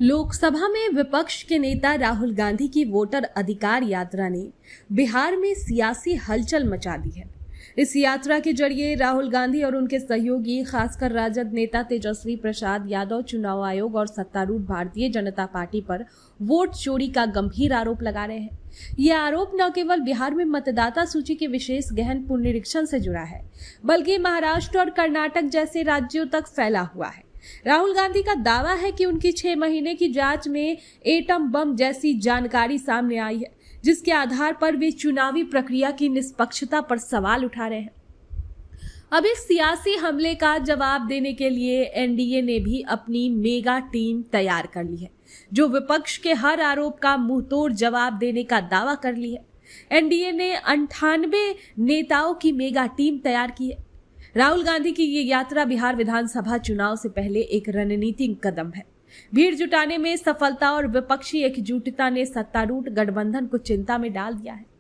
लोकसभा में विपक्ष के नेता राहुल गांधी की वोटर अधिकार यात्रा ने बिहार में सियासी हलचल मचा दी है। इस यात्रा के जरिए राहुल गांधी और उनके सहयोगी खासकर राजद नेता तेजस्वी प्रसाद यादव चुनाव आयोग और सत्तारूढ़ भारतीय जनता पार्टी पर वोट चोरी का गंभीर आरोप लगा रहे हैं। यह आरोप न केवल बिहार में मतदाता सूची के विशेष गहन पुनरीक्षण से जुड़ा है, बल्कि महाराष्ट्र और कर्नाटक जैसे राज्यों तक फैला हुआ है। राहुल गांधी का दावा है कि उनकी 6 महीने की जांच में एटम बम जैसी जानकारी सामने आई है, जिसके आधार पर वे चुनावी प्रक्रिया की निष्पक्षता पर सवाल उठा रहे हैं। अब इस सियासी हमले का जवाब देने के लिए एनडीए ने भी अपनी मेगा टीम तैयार कर ली है, जो विपक्ष के हर आरोप का मुंहतोड़ जवाब देने का दावा कर ली है। एनडीए ने 98 नेताओं की मेगा टीम तैयार की है। राहुल गांधी की ये यात्रा बिहार विधानसभा चुनाव से पहले एक रणनीतिक कदम है। भीड़ जुटाने में सफलता और विपक्षी एकजुटता ने सत्तारूढ़ गठबंधन को चिंता में डाल दिया है।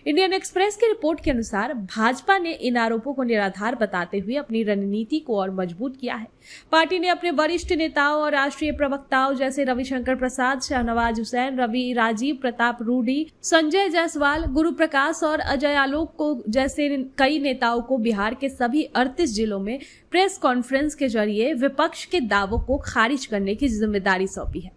इंडियन एक्सप्रेस की रिपोर्ट के अनुसार भाजपा ने इन आरोपों को निराधार बताते हुए अपनी रणनीति को और मजबूत किया है। पार्टी ने अपने वरिष्ठ नेताओं और राष्ट्रीय प्रवक्ताओं जैसे रविशंकर प्रसाद, शाहनवाज हुसैन, राजीव प्रताप रूडी, संजय जायसवाल, गुरु प्रकाश और अजय आलोक को जैसे कई नेताओं को बिहार के सभी 38 जिलों में प्रेस कॉन्फ्रेंस के जरिए विपक्ष के दावों को खारिज करने की जिम्मेदारी सौंपी है।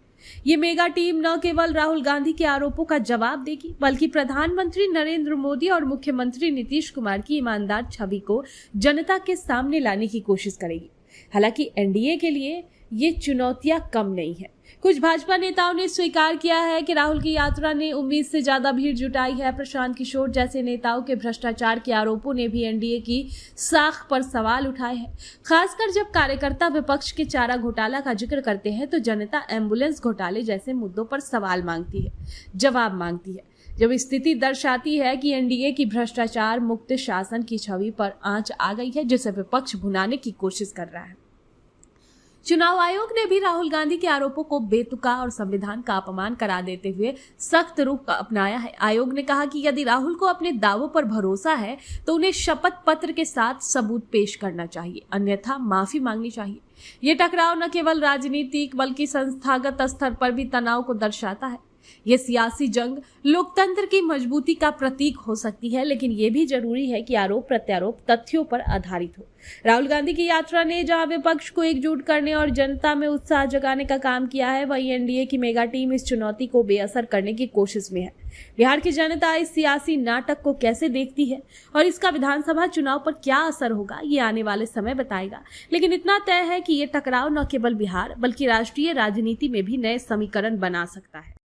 ये मेगा टीम न केवल राहुल गांधी के आरोपों का जवाब देगी, बल्कि प्रधानमंत्री नरेंद्र मोदी और मुख्यमंत्री नीतीश कुमार की ईमानदार छवि को जनता के सामने लाने की कोशिश करेगी। हालांकि एनडीए के लिए ये चुनौतियां कम नहीं है। कुछ भाजपा नेताओं ने स्वीकार किया है कि राहुल की यात्रा ने उम्मीद से ज्यादा भीड़ जुटाई है। प्रशांत किशोर जैसे नेताओं के भ्रष्टाचार के आरोपों ने भी एनडीए की साख पर सवाल उठाए हैं। खासकर जब कार्यकर्ता विपक्ष के चारा घोटाला का जिक्र करते हैं तो जनता एम्बुलेंस घोटाले जैसे मुद्दों पर सवाल मांगती है, जवाब मांगती है। जब स्थिति दर्शाती है कि एनडीए की भ्रष्टाचार मुक्त शासन की छवि पर आंच आ गई है, जिसे विपक्ष भुनाने की कोशिश कर रहा है। चुनाव आयोग ने भी राहुल गांधी के आरोपों को बेतुका और संविधान का अपमान करार देते हुए सख्त रुख अपनाया है। आयोग ने कहा कि यदि राहुल को अपने दावों पर भरोसा है तो उन्हें शपथ पत्र के साथ सबूत पेश करना चाहिए, अन्यथा माफी मांगनी चाहिए। ये टकराव न केवल राजनीतिक बल्कि संस्थागत स्तर पर भी तनाव को दर्शाता है। ये सियासी जंग लोकतंत्र की मजबूती का प्रतीक हो सकती है, लेकिन ये भी जरूरी है कि आरोप प्रत्यारोप तथ्यों पर आधारित हो। राहुल गांधी की यात्रा ने जहां विपक्ष को एकजुट करने और जनता में उत्साह जगाने का काम किया है, वहीं एनडीए की मेगा टीम इस चुनौती को बेअसर करने की कोशिश में है। बिहार की जनता इस सियासी नाटक को कैसे देखती है और इसका विधानसभा चुनाव पर क्या असर होगा, ये आने वाले समय बताएगा। लेकिन इतना तय है कि ये टकराव न केवल बिहार बल्कि राष्ट्रीय राजनीति में भी नए समीकरण बना सकता है।